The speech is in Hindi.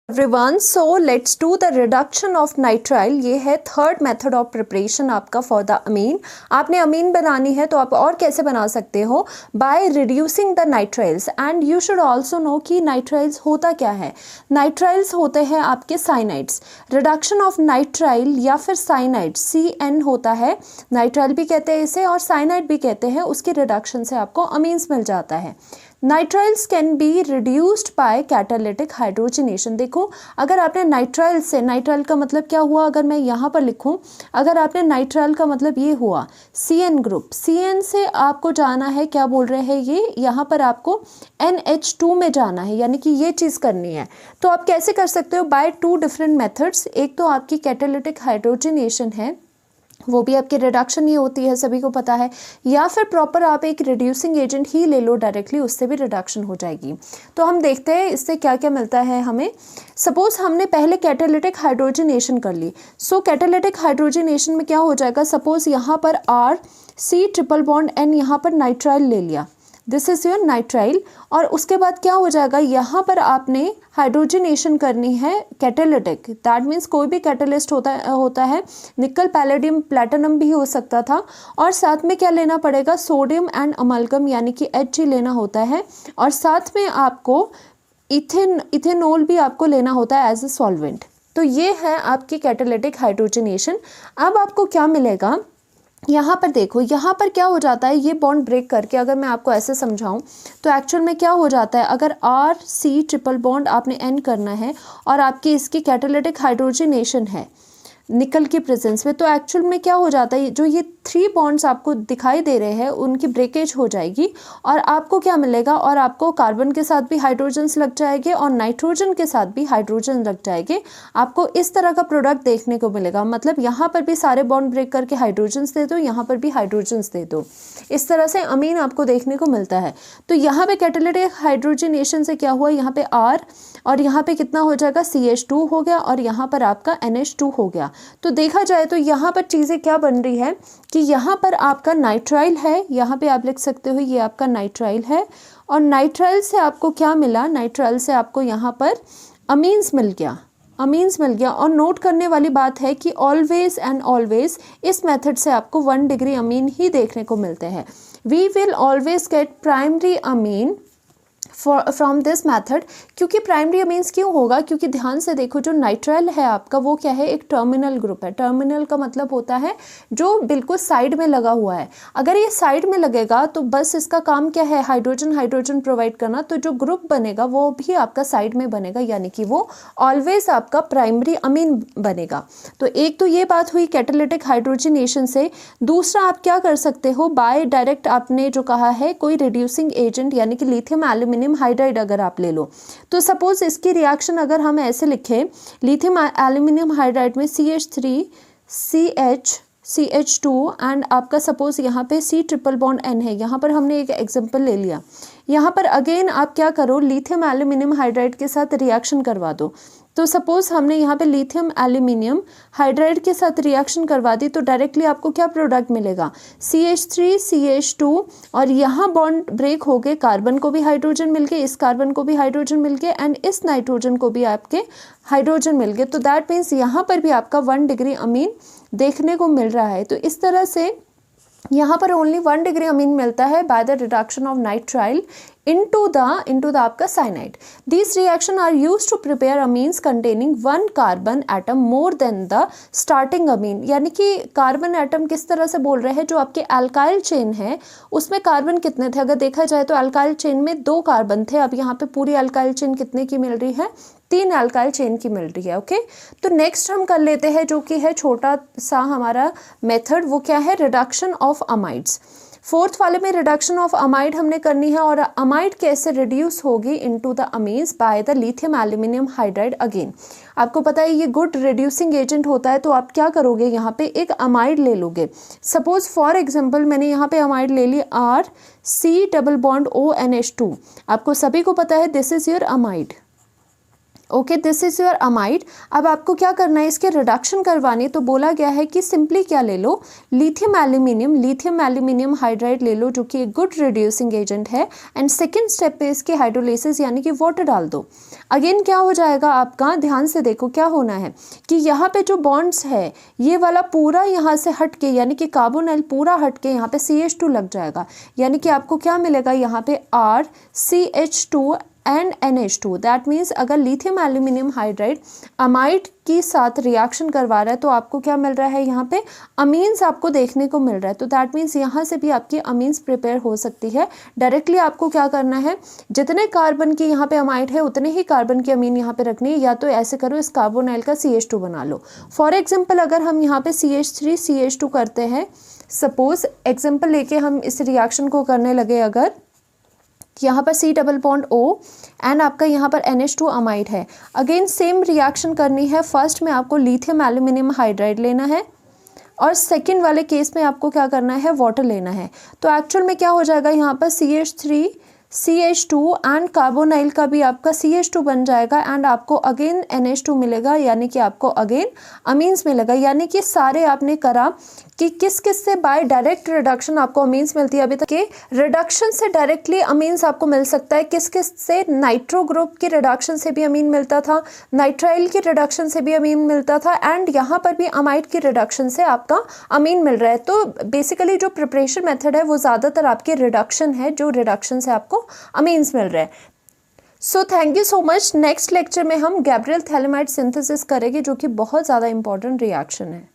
Everyone, so let's do the reduction of nitrile. ये है थर्ड मेथड ऑफ प्रिपरेशन आपका फॉर द अमीन। आपने अमीन बनानी है तो आप और कैसे बना सकते हो? By reducing the nitriles. And you should also know कि नाइट्राइल्स होता क्या है। नाइट्राइल्स होते हैं आपके साइनाइड्स। रिडक्शन ऑफ नाइट्राइल या फिर साइनाइड, CN होता है, नाइट्राइल भी कहते हैं इसे और साइनाइड भी कहते हैं। उसके रिडक्शन से आपको अमीन्स मिल जाता है। Nitriles can be reduced by catalytic hydrogenation. देखो, अगर आपने नाइट्राइल से, नाइट्राइल का मतलब क्या हुआ, अगर मैं यहाँ पर लिखूँ, अगर आपने नाइट्राइल का मतलब ये हुआ CN ग्रुप, CN से आपको जाना है, क्या बोल रहे हैं ये, यहाँ पर आपको NH2 में जाना है, यानी कि ये चीज़ करनी है। तो आप कैसे कर सकते हो? By two different methods. एक तो आपकी कैटालिटिक हाइड्रोजनेशन है, वो भी आपकी रिडक्शन ही होती है, सभी को पता है। या फिर प्रॉपर आप एक रिड्यूसिंग एजेंट ही ले लो डायरेक्टली, उससे भी रिडक्शन हो जाएगी। तो हम देखते हैं इससे क्या क्या मिलता है हमें। सपोज हमने पहले कैटालिटिक हाइड्रोजनेशन कर ली। सो कैटालिटिक हाइड्रोजनेशन में क्या हो जाएगा, सपोज यहाँ पर RC ट्रिपल बॉन्ड N, यहाँ पर नाइट्राइल ले लिया, दिस इज योर नाइट्राइल। और उसके बाद क्या हो जाएगा, यहाँ पर आपने हाइड्रोजनेशन करनी है कैटालिटिक। दैट मीन्स कोई भी कैटालिस्ट होता है, निकल, पैलेडियम, प्लैटिनम भी हो सकता था। और साथ में क्या लेना पड़ेगा, सोडियम एंड अमलगम यानी कि Hg लेना होता है। और साथ में आपको इथेनॉल भी आपको लेना होता है एज ए सॉल्वेंट। तो ये है आपकी कैटालिटिक हाइड्रोजनेशन। अब आपको क्या मिलेगा, यहाँ पर देखो, यहाँ पर क्या हो जाता है, ये बॉन्ड ब्रेक करके, अगर मैं आपको ऐसे समझाऊं तो एक्चुअल में क्या हो जाता है, अगर RC ट्रिपल बॉन्ड आपने N करना है और आपकी इसकी कैटालिटिक हाइड्रोजनेशन है निकल की प्रेजेंस में, तो एक्चुअल में क्या हो जाता है, जो ये 3 बॉन्ड्स आपको दिखाई दे रहे हैं उनकी ब्रेकेज हो जाएगी और आपको क्या मिलेगा, और आपको कार्बन के साथ भी हाइड्रोजन्स लग जाएंगे और नाइट्रोजन के साथ भी हाइड्रोजन लग जाएंगे। आपको इस तरह का प्रोडक्ट देखने को मिलेगा। मतलब यहाँ पर भी सारे बॉन्ड ब्रेक करके हाइड्रोजन्स दे दो, यहाँ पर भी हाइड्रोजन्स दे दो, इस तरह से अमीन आपको देखने को मिलता है। तो यहाँ पे कैटालिटिक हाइड्रोजनेशन से क्या हुआ, यहाँ पे R और यहाँ पे कितना हो जाएगा, CH2 हो गया और यहाँ पर आपका NH2 हो गया। तो देखा जाए तो यहाँ पर चीज़ें क्या बन रही है कि यहाँ पर आपका नाइट्राइल है, यहाँ पे आप लिख सकते हो ये आपका नाइट्राइल है। और नाइट्राइल से आपको क्या मिला, नाइट्राइल से आपको यहाँ पर अमीन्स मिल गया, अमीन्स मिल गया। और नोट करने वाली बात है कि ऑलवेज एंड ऑलवेज इस मेथड से आपको 1 डिग्री अमीन ही देखने को मिलते हैं। We will always get primary amine from this method. क्योंकि प्राइमरी अमीन्स क्यों होगा, क्योंकि ध्यान से देखो, जो नाइट्राइल है आपका वो क्या है, एक टर्मिनल ग्रुप है। टर्मिनल का मतलब होता है जो बिल्कुल साइड में लगा हुआ है। अगर ये साइड में लगेगा तो बस इसका काम क्या है, हाइड्रोजन हाइड्रोजन प्रोवाइड करना। तो जो ग्रुप बनेगा वो भी आपका साइड में बनेगा, यानी कि वो ऑलवेज आपका प्राइमरी अमीन बनेगा। तो एक तो ये बात हुई कैटालिटिक हाइड्रोजनेशन से। दूसरा आप क्या कर सकते हो, बाय डायरेक्ट आपने जो कहा है कोई रिड्यूसिंग एजेंट, यानी कि लिथियम एल्यूमिनियम हाइड्राइड अगर आप ले लो, तो सपोज इसकी रिएक्शन अगर हम ऐसे लिखें, लिथियम एल्यूमिनियम हाइड्राइड में CH3 CH2 एंड आपका सपोज यहाँ पे C ट्रिपल बॉन्ड N है। यहाँ पर हमने एक एग्जांपल ले लिया। यहाँ पर अगेन आप क्या करो, लिथियम एल्यूमिनियम हाइड्राइड के साथ रिएक्शन करवा दो। तो सपोज हमने यहाँ पे लिथियम एल्यूमिनियम हाइड्राइड के साथ रिएक्शन करवा दी, तो डायरेक्टली आपको क्या प्रोडक्ट मिलेगा, CH3 CH2 और यहाँ बॉन्ड ब्रेक हो गए, कार्बन को भी हाइड्रोजन मिल गए, इस कार्बन को भी हाइड्रोजन मिल गए एंड इस नाइट्रोजन को भी आपके हाइड्रोजन मिल गए। तो दैट मीन्स यहाँ पर भी आपका 1 डिग्री अमीन देखने को मिल रहा है। तो इस तरह से यहाँ पर ओनली 1 डिग्री अमीन मिलता है by the reduction of nitrile into the आपका cyanide. These reaction are used to prepare amines containing 1 carbon atom more than the starting amine. यानी कि कार्बन एटम किस तरह से बोल रहे हैं, जो आपके अल्काइल चेन है उसमें कार्बन कितने थे, अगर देखा जाए तो अल्काइल चेन में 2 कार्बन थे। अब यहाँ पे पूरी अल्काइल चेन कितने की मिल रही है, 3 अल्काइल चेन की मिल रही है। ओके, तो नेक्स्ट हम कर लेते हैं जो कि है छोटा सा हमारा मेथड, वो क्या है, रिडक्शन ऑफ अमाइड्स। 4th वाले में रिडक्शन ऑफ अमाइड हमने करनी है। और अमाइड कैसे रिड्यूस होगी into the amines, by the lithium aluminium hydride. Again आपको पता है ये गुड रिड्यूसिंग एजेंट होता है। तो आप क्या करोगे, यहाँ पे एक अमाइड ले लोगे। सपोज फॉर एग्जांपल मैंने यहाँ पे अमाइड ले ली RC डबल बॉन्ड ONH2। आपको सभी को पता है this is your amide. Okay, this is your amide. अब आपको क्या करना है, इसके रिडक्शन करवाने, तो बोला गया है कि सिंपली क्या ले लो, लिथियम एल्यूमिनियम हाइड्राइड ले लो, जो कि एक गुड रिड्यूसिंग एजेंट है। एंड सेकेंड स्टेप पे इसके हाइड्रोलिसिस यानी कि वाटर डाल दो। अगेन क्या हो जाएगा आपका, ध्यान से देखो क्या होना है कि यहाँ पे जो बॉन्ड्स है ये वाला पूरा यहाँ से हट के, यानी कि कार्बोनाइल पूरा हट के यहाँ पे CH2 लग जाएगा, यानी कि आपको क्या मिलेगा यहाँ पे RCH2 and NH2। That means अगर लिथियम एल्यूमिनियम हाइड्राइड अमाइड के साथ रिएक्शन करवा रहा है तो आपको क्या मिल रहा है, यहाँ पे अमीन्स आपको देखने को मिल रहा है। तो दैट मीन्स यहाँ से भी आपकी अमीन्स प्रिपेयर हो सकती है। डायरेक्टली आपको क्या करना है, जितने कार्बन की यहाँ पे अमाइड है उतने ही कार्बन की अमीन यहाँ पे रखनी है, या तो ऐसे करो इस कार्बोनाइल का CH2 बना लो। फॉर एग्जाम्पल अगर हम यहाँ पे CH3 CH2 करते हैं, सपोज एग्जाम्पल लेके हम इस रिएक्शन को करने लगे, अगर यहाँ पर C double bond O and आपका यहाँ पर NH2 अमाइड है। अगेन सेम रिएक्शन करनी है। फर्स्ट में आपको लिथियम एल्यूमिनियम हाइड्राइड लेना है और सेकंड वाले केस में आपको क्या करना है, वाटर लेना है। तो एक्चुअल में क्या हो जाएगा, यहाँ पर CH3 CH2 एंड कार्बोनाइल का भी आपका CH2 बन जाएगा एंड आपको अगेन NH2 मिलेगा, यानी कि आपको अगेन अमीन्स मिलेगा। यानी कि सारे आपने करा कि किस किस से बाय डायरेक्ट रिडक्शन आपको अमीन्स मिलती है। अभी तक के रिडक्शन से डायरेक्टली अमीन्स आपको मिल सकता है, किस किस से, नाइट्रो ग्रुप की रिडक्शन से भी अमीन मिलता था, नाइट्राइल की रिडक्शन से भी अमीन मिलता था, एंड यहाँ पर भी अमाइड की रिडक्शन से आपका अमीन मिल रहा है। तो बेसिकली जो प्रिपरेशन मेथड है वो ज़्यादातर आपकी रिडक्शन है, जो रिडक्शन से आपको अमीन्स मिल रहे हैं। So thank you so much. Next lecture में हम गैब्रियल थैलेमाइड सिंथेसिस करेंगे, जो कि बहुत ज़्यादा इंपॉर्टेंट रिएक्शन है।